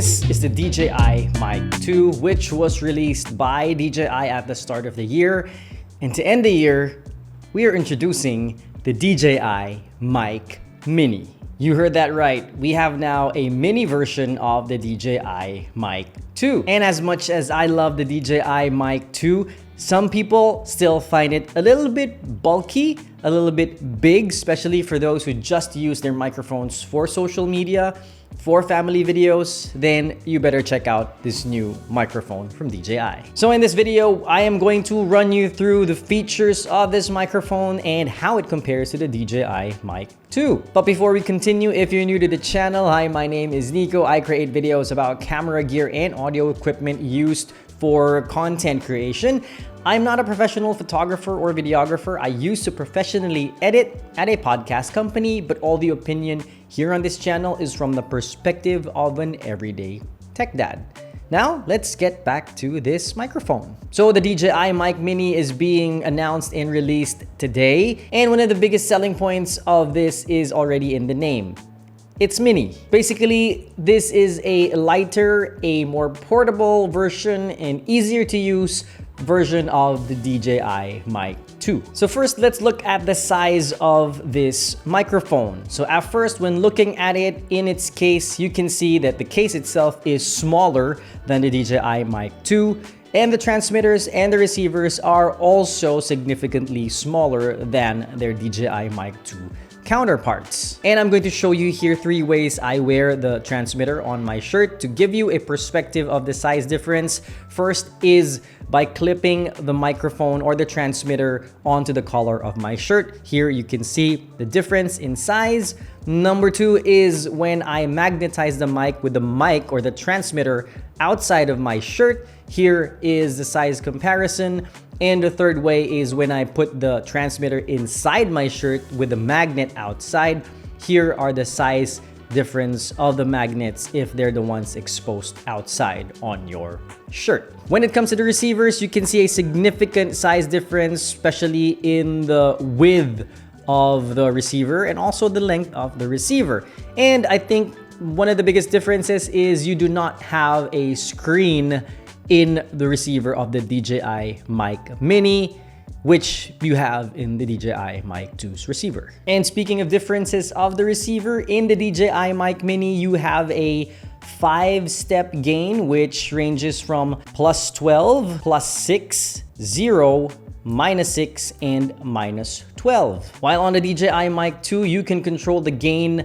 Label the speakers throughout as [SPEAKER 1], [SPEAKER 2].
[SPEAKER 1] This is the DJI Mic 2, which was released by DJI at the start of the year. And to end the year, we are introducing the DJI Mic Mini. You heard that right. We have now a mini version of the DJI Mic 2. And as much as I love the DJI Mic 2, some people still find it a little bit bulky, a little bit big, especially for those who just use their microphones for social media, for family videos. Then you better check out this new microphone from DJI. So in this video, I am going to run you through the features of this microphone and how it compares to the DJI Mic 2. But before we continue, if you're new to the channel, hi, my name is Nico. I create videos about camera gear and audio equipment used for content creation. I'm not a professional photographer or videographer. I used to professionally edit at a podcast company, but all the opinion here on this channel is from the perspective of an everyday tech dad. Now, let's get back to this microphone. So the DJI Mic Mini is being announced and released today. And one of the biggest selling points of this is already in the name. It's mini. Basically, this is a lighter, a more portable version and easier to use version of the DJI Mic 2. So first, let's look at the size of this microphone. So at first, when looking at it in its case, you can see that the case itself is smaller than the DJI Mic 2, and the transmitters and the receivers are also significantly smaller than their DJI Mic 2 counterparts. And I'm going to show you here 3 ways I wear the transmitter on my shirt to give you a perspective of the size difference. First is by clipping the microphone or the transmitter onto the collar of my shirt. Here you can see the difference in size. Number 2 is when I magnetize the mic with the mic or the transmitter outside of my shirt. Here is the size comparison. And the third way is when I put the transmitter inside my shirt with the magnet outside. Here are the size difference of the magnets if they're the ones exposed outside on your shirt. When it comes to the receivers, you can see a significant size difference, especially in the width of the receiver and also the length of the receiver. And I think one of the biggest differences is you do not have a screen in the receiver of the DJI Mic Mini, which you have in the DJI Mic 2's receiver. And speaking of differences of the receiver, in the DJI Mic Mini, you have a 5-step gain, which ranges from +12, +6, 0, -6, and -12. While on the DJI Mic 2, you can control the gain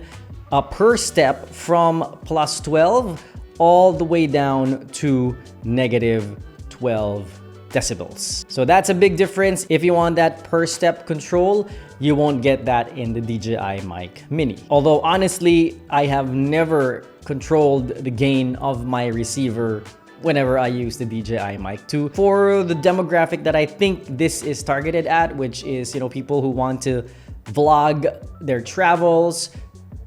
[SPEAKER 1] per step from +12 all the way down to -12 decibels. So that's a big difference. If you want that per step control, you won't get that in the DJI Mic Mini. Although honestly, I have never controlled the gain of my receiver whenever I use the DJI Mic 2 for the demographic that I think this is targeted at, which is, people who want to vlog their travels,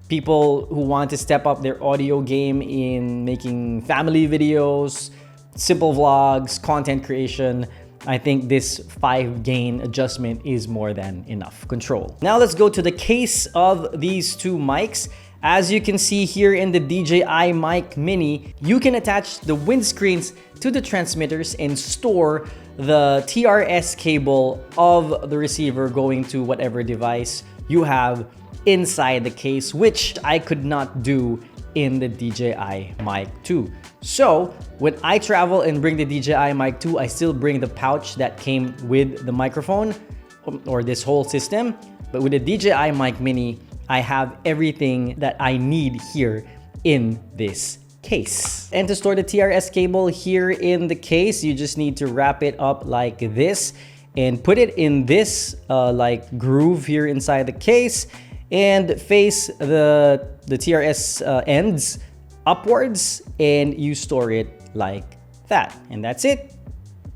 [SPEAKER 1] people who want to step up their audio game in making family videos, simple vlogs, content creation. I think this 5 gain adjustment is more than enough control. Now let's go to the case of these 2 mics. As you can see here in the DJI Mic Mini, you can attach the windscreens to the transmitters and store the TRS cable of the receiver going to whatever device you have inside the case, which I could not do in the DJI Mic 2. So when I travel and bring the DJI Mic 2, I still bring the pouch that came with the microphone or this whole system. But with the DJI Mic Mini, I have everything that I need here in this case. And to store the TRS cable here in the case, you just need to wrap it up like this and put it in this groove here inside the case and face the TRS ends upwards, and you store it like that. And that's it.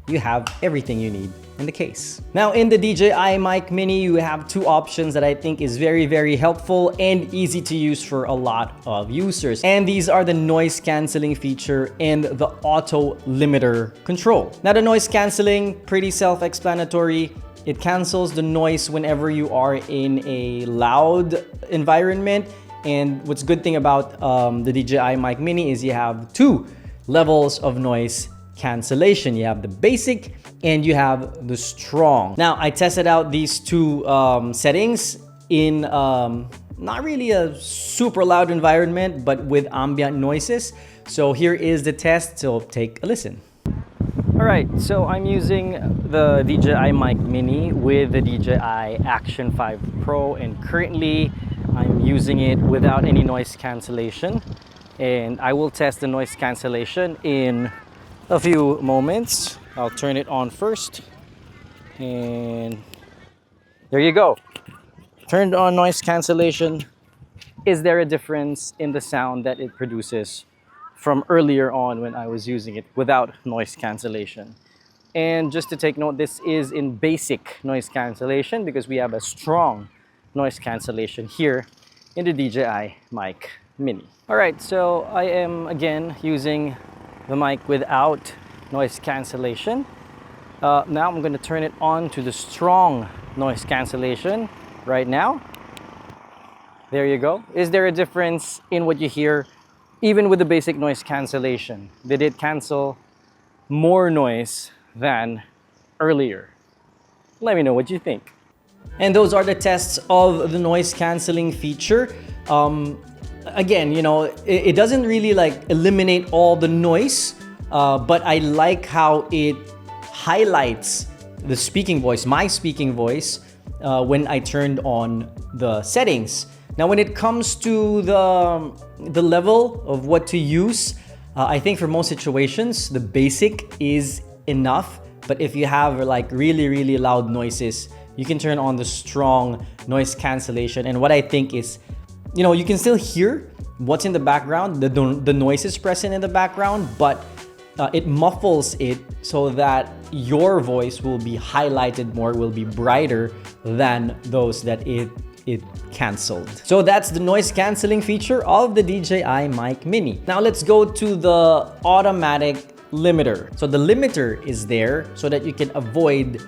[SPEAKER 1] You have everything you need in the case. Now in the DJI Mic Mini, you have 2 options that I think is very, very helpful and easy to use for a lot of users. And these are the noise canceling feature and the auto limiter control. Now the noise canceling, pretty self-explanatory. It cancels the noise whenever you are in a loud environment And what's good thing about the DJI Mic Mini is you have two levels of noise cancellation. You have the basic and you have the strong. Now, I tested out these two settings in not really a super loud environment, but with ambient noises. So here is the test, so take a listen. All right, so I'm using the DJI Mic Mini with the DJI Action 5 Pro, and currently I'm using it without any noise cancellation. And I will test the noise cancellation in a few moments. I'll turn it on first. And there you go. Turned on noise cancellation. Is there a difference in the sound that it produces from earlier on when I was using it without noise cancellation? And just to take note, this is in basic noise cancellation because we have a strong noise cancellation here in the DJI Mic Mini. All right, so I am again using the mic without noise cancellation. Now I'm going to turn it on to the strong noise cancellation right now. There you go. Is there a difference in what you hear even with the basic noise cancellation? Did it cancel more noise than earlier? Let me know what you think. And those are the tests of the noise cancelling feature. Again, you know, it doesn't really like eliminate all the noise, but I like how it highlights the speaking voice, my speaking voice, when I turned on the settings. Now, when it comes to the level of what to use, I think for most situations, the basic is enough. But if you have like really loud noises, you can turn on the strong noise cancellation. And what I think is, you know, you can still hear what's in the background, the noises present in the background, but it muffles it so that your voice will be highlighted more, will be brighter than those that it canceled. So that's the noise cancelling feature of the DJI Mic Mini. Now let's go to the automatic limiter. So the limiter is there so that you can avoid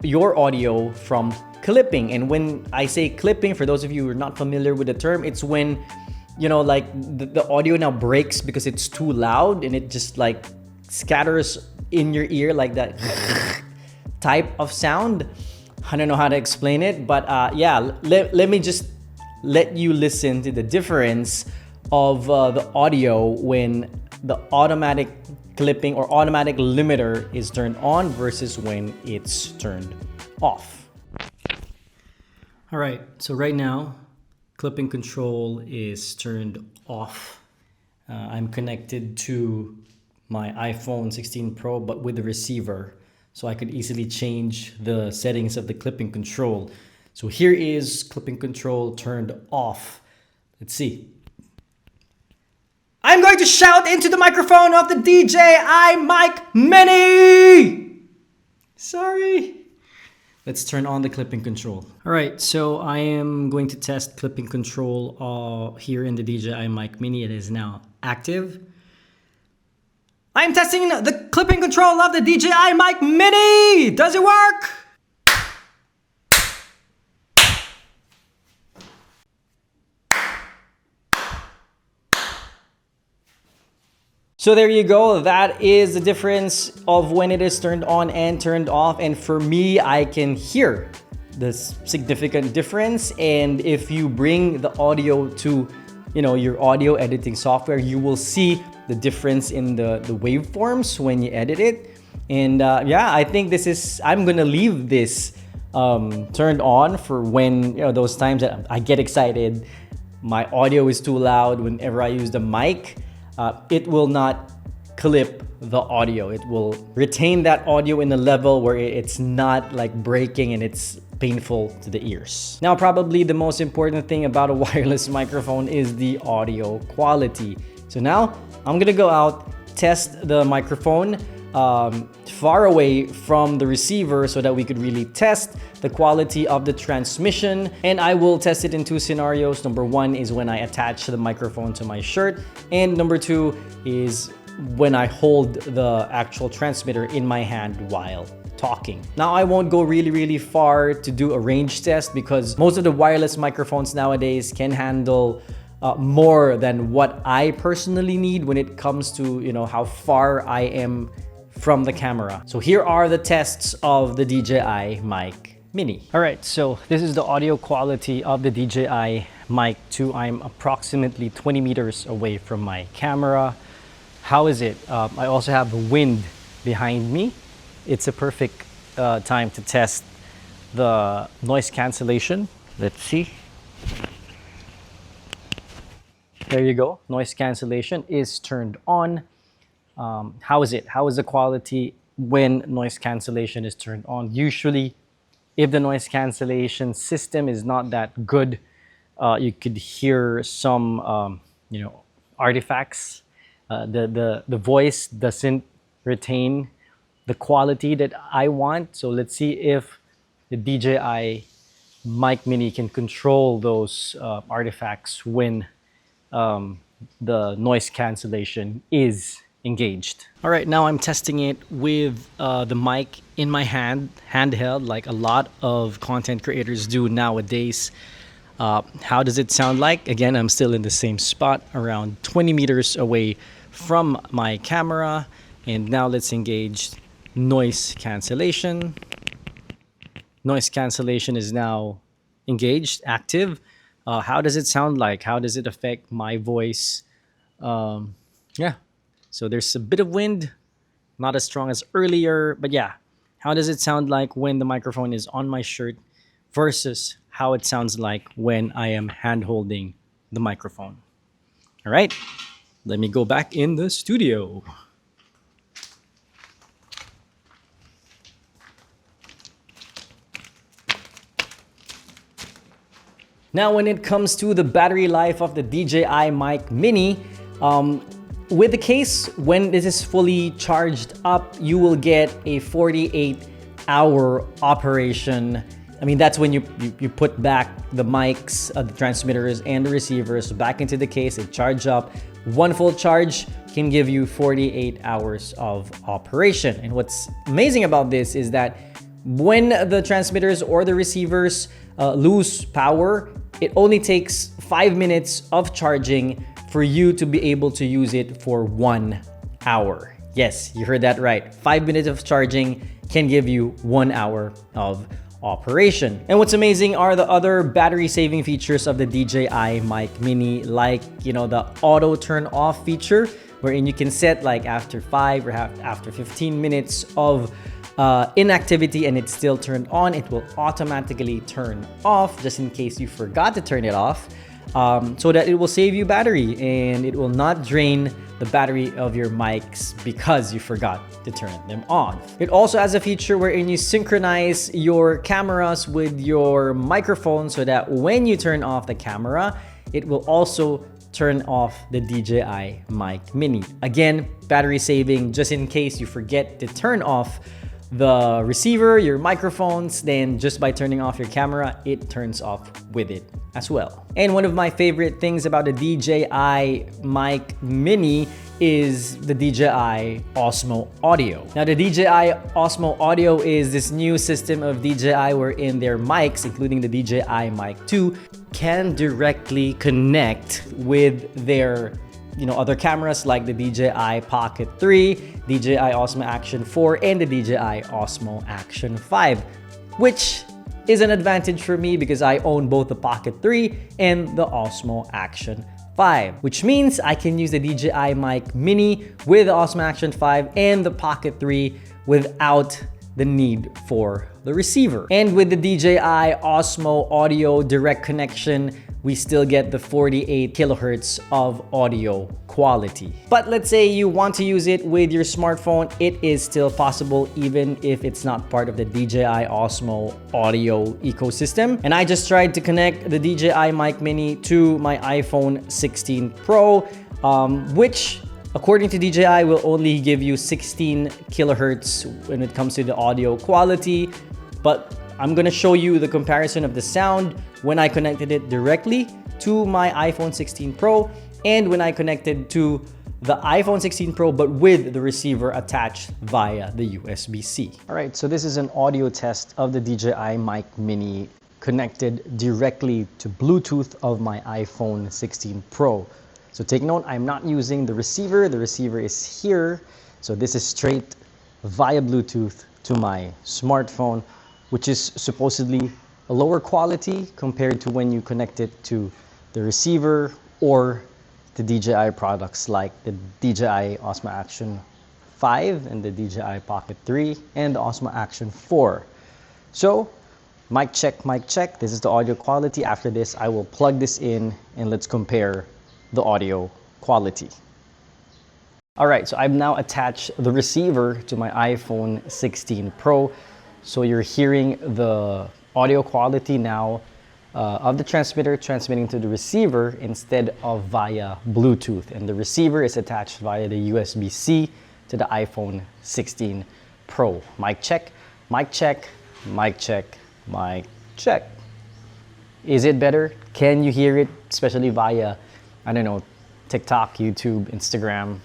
[SPEAKER 1] your audio from clipping. And when I say clipping, for those of you who are not familiar with the term, it's when, you know, like the audio now breaks because it's too loud and it just like scatters in your ear like that type of sound. I don't know how to explain it, but yeah, let me just let you listen to the difference of the audio when the automatic clipping or automatic limiter is turned on versus when it's turned off. All right, so right now, clipping control is turned off. I'm connected to my iPhone 16 Pro, but with the receiver, so I could easily change the settings of the clipping control. So here is clipping control turned off. Let's see. I'm going to shout into the microphone of the DJI Mic Mini! Sorry. Let's turn on the clipping control. All right, so I am going to test clipping control here in the DJI Mic Mini. It is now active. I'm testing the clipping control of the DJI Mic Mini! Does it work? So there you go. That is the difference of when it is turned on and turned off. And for me, I can hear the significant difference. And if you bring the audio to, you know, your audio editing software, you will see the difference in the waveforms when you edit it. And yeah, I think I'm gonna leave this turned on for when, you know, those times that I get excited, my audio is too loud whenever I use the mic. It will not clip the audio. It will retain that audio in a level where it's not like breaking and it's painful to the ears. Now, probably the most important thing about a wireless microphone is the audio quality. So now I'm gonna go out, test the microphone far away from the receiver so that we could really test the quality of the transmission. And I will test it in two scenarios. Number one is when I attach the microphone to my shirt, and number two is when I hold the actual transmitter in my hand while talking. Now, I won't go really far to do a range test because most of the wireless microphones nowadays can handle more than what I personally need when it comes to, you know, how far I am from the camera. So here are the tests of the DJI Mic Mini. All right, so this is the audio quality of the DJI Mic 2. I'm approximately 20 meters away from my camera. How is it? I also have the wind behind me. It's a perfect time to test the noise cancellation. Let's see. There you go. Noise cancellation is turned on. How is it? How is the quality when noise cancellation is turned on? Usually, if the noise cancellation system is not that good, you could hear some, you know, artifacts. The voice doesn't retain the quality that I want. So let's see if the DJI Mic Mini can control those artifacts when the noise cancellation is engaged. All right, now I'm testing it with the mic in my handheld, like a lot of content creators do nowadays. How does it sound like? Again, I'm still in the same spot, around 20 meters away from my camera. And now let's engage noise cancellation. Noise cancellation is now engaged, active. How does it sound like? How does it affect my voice? Yeah, so there's a bit of wind, not as strong as earlier, but yeah, how does it sound like when the microphone is on my shirt versus how it sounds like when I am hand holding the microphone? All right, let me go back in the studio. Now, when it comes to the battery life of the DJI Mic Mini, with the case, when this is fully charged up, you will get a 48-hour operation. I mean, that's when you put back the mics, the transmitters, and the receivers back into the case and charge up. One full charge can give you 48 hours of operation. And what's amazing about this is that when the transmitters or the receivers lose power, it only takes 5 minutes of charging for you to be able to use it for 1 hour. Yes, you heard that right. 5 minutes of charging can give you 1 hour of operation. And what's amazing are the other battery saving features of the DJI Mic Mini, like, you know, the auto turn off feature, wherein you can set like after 5 or after 15 minutes of inactivity and it's still turned on, it will automatically turn off just in case you forgot to turn it off, so that it will save you battery and it will not drain the battery of your mics because you forgot to turn them on. It also has a feature wherein you synchronize your cameras with your microphone so that when you turn off the camera, it will also turn off the DJI Mic Mini. Again, battery saving just in case you forget to turn off the receiver, your microphones, then just by turning off your camera, it turns off with it as well. And one of my favorite things about the DJI Mic Mini is the DJI Osmo Audio. Now, the DJI Osmo Audio is this new system of DJI wherein their mics, including the DJI Mic 2, can directly connect with their other cameras like the DJI Pocket 3, DJI Osmo Action 4, and the DJI Osmo Action 5, which is an advantage for me because I own both the Pocket 3 and the Osmo Action 5, which means I can use the DJI Mic Mini with the Osmo Action 5 and the Pocket 3 without the need for the receiver. And with the DJI Osmo Audio direct connection, we still get the 48 kilohertz of audio quality. But let's say you want to use it with your smartphone, it is still possible even if it's not part of the DJI Osmo Audio ecosystem. And I just tried to connect the DJI Mic Mini to my iPhone 16 Pro, which according to DJI will only give you 16 kilohertz when it comes to the audio quality. But I'm gonna show you the comparison of the sound when I connected it directly to my iPhone 16 Pro and when I connected to the iPhone 16 Pro, but with the receiver attached via the USB-C. All right, so this is an audio test of the DJI Mic Mini connected directly to Bluetooth of my iPhone 16 Pro. So take note, I'm not using the receiver. The receiver is here. So this is straight via Bluetooth to my smartphone, which is supposedly a lower quality compared to when you connect it to the receiver or the DJI products like the DJI Osmo Action 5 and the DJI Pocket 3 and the Osmo Action 4. So mic check, mic check. This is the audio quality. After this, I will plug this in and let's compare the audio quality. All right, so I've now attached the receiver to my iPhone 16 Pro. So you're hearing the audio quality now of the transmitter transmitting to the receiver instead of via Bluetooth. And the receiver is attached via the USB-C to the iPhone 16 Pro. Mic check, mic check, mic check, mic check. Is it better? Can you hear it, especially via, I don't know, TikTok, YouTube, Instagram?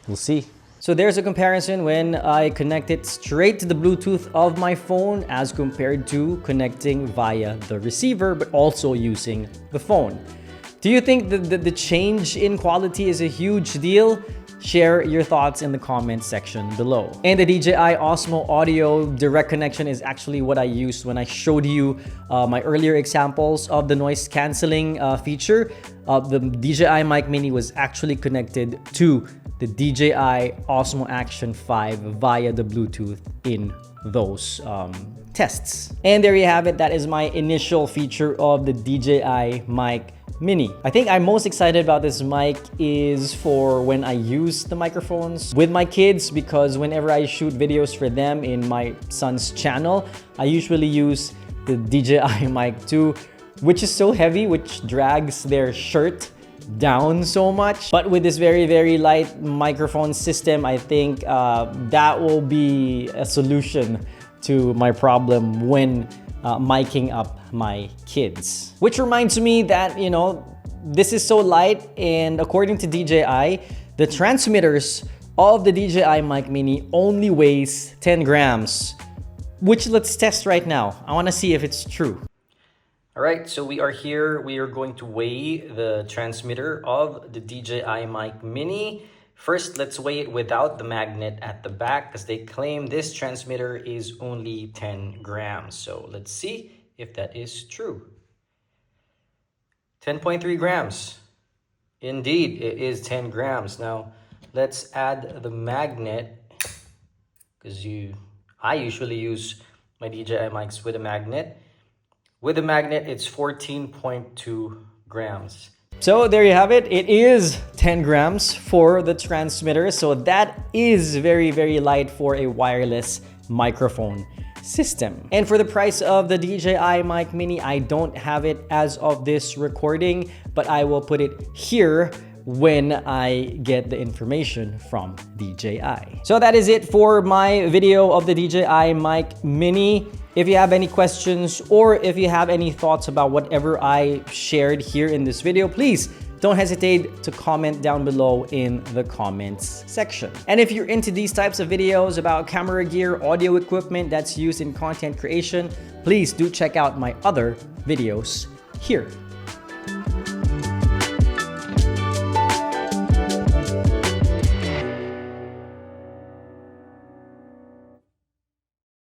[SPEAKER 1] We'll see. So there's a comparison when I connect it straight to the Bluetooth of my phone as compared to connecting via the receiver, but also using the phone. Do you think that the change in quality is a huge deal? Share your thoughts in the comment section below. And the DJI Osmo audio direct connection is actually what I used when I showed you my earlier examples of the noise canceling feature. The DJI Mic Mini was actually connected to the DJI Osmo Action 5 via the Bluetooth in those tests. And there you have it. That is my initial feature of the DJI Mic Mini. I think I'm most excited about this mic is for when I use the microphones with my kids, because whenever I shoot videos for them in my son's channel, I usually use the DJI Mic 2, which is so heavy, which drags their shirt down so much. But with this very light microphone system, I think that will be a solution to my problem when miking up my kids. Which reminds me that, you know, this is so light, and according to DJI, the transmitters of the DJI Mic Mini only weighs 10 grams, which let's test right now. I want to see if it's true. All right, so we are here. We are going to weigh the transmitter of the DJI Mic Mini. First, let's weigh it without the magnet at the back, because they claim this transmitter is only 10 grams. So let's see if that is true. 10.3 grams. Indeed, it is 10 grams. Now, let's add the magnet, because I usually use my DJI mics with a magnet. With the magnet, it's 14.2 grams. So there you have it. It is 10 grams for the transmitter. So that is very light for a wireless microphone system. And for the price of the DJI Mic Mini, I don't have it as of this recording, but I will put it here when I get the information from DJI. So that is it for my video of the DJI Mic Mini. If you have any questions or if you have any thoughts about whatever I shared here in this video, please don't hesitate to comment down below in the comments section. And if you're into these types of videos about camera gear, audio equipment that's used in content creation, please do check out my other videos here.